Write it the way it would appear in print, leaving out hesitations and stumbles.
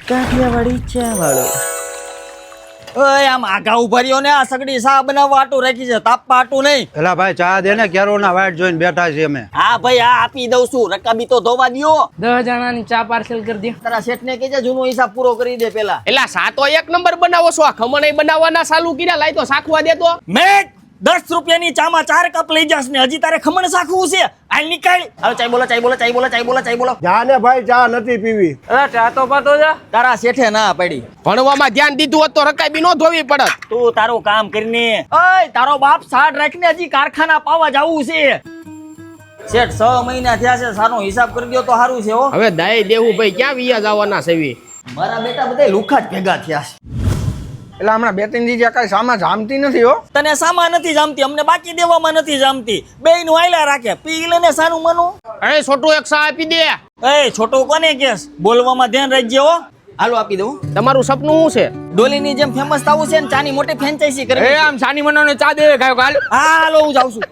કાઠિયાવાડી ચા વાળો ઓય આમ આગા ઉભા રહ્યો ને આ સગડી સા બનાવવા આટું રાખી છે તાપવા આટું નહીં પેલા ભાઈ ચા દે ને કેરોના વાઈટ જોઈને બેઠા છીએ અમે હા ભાઈ આ આપી દઉં છું રકાબી તો ધોવા દ્યો 10 જણાની ચા પાર્સલ કરી દે. તારા શેઠને કહેજે જૂનો હિસાબ પૂરો કરી દે પેલા એલા સાતો એક નંબર બનાવો છો આ ખમણ બનાવવાના ચાલુ કર્યા લાઈ તો સાખવા દે તો મેં 10 રૂપિયાની ચામાં 4 કપ લઈ જાસ ને હજી તારે ખમણ સાખવું છે હાલ નીકાળ હાલો ચાઈ બોલો ચાઈ બોલો ચાઈ બોલો ચાઈ બોલો ચાઈ બોલો જા ને ભાઈ ચા નથી પીવી. અરે ચા તો પાતો જા. તારા શેઠે ના પડી ભણવામાં ધ્યાન દીધું હોત તો રકાબી નો ધોવી પડત. તું તારું કામ કરીને ઓય તારો બાપ સાડ રાખીને હજી કારખાના પાવા જાવું છે શેઠ 6 મહિના થયા છે સાનો હિસાબ કરી દો તો સારું છે હો હવે દાય દેવું ભાઈ ક્યાં વિયા જવાના સેવી મારા બેટા બધા લુખા જ ભેગા થયા છે એટલે હમણાં બે ત્રણ દી કઈ સામાં જામતી નથી હો. તને સામા નથી જામતી અમને બાકી દેવામાં નથી જામતી બેયનું આયલા રાખે પી લે ને સાનું મનું અરે છોટું એક સા આપી દે. એ છોટું કોને કેસ બોલવામાં ધ્યાન રાખજે હો હાલો આપી દઉં તમારું સપનું શું છે? ડોલીની જેમ ફેમસ થવું છે ને ચાની મોટી ફ્રેન્ચાઇઝી કરવી એ આમ સાની મનોને ચા દે ગાયો ગાલ. હાલો હું જાઉં છું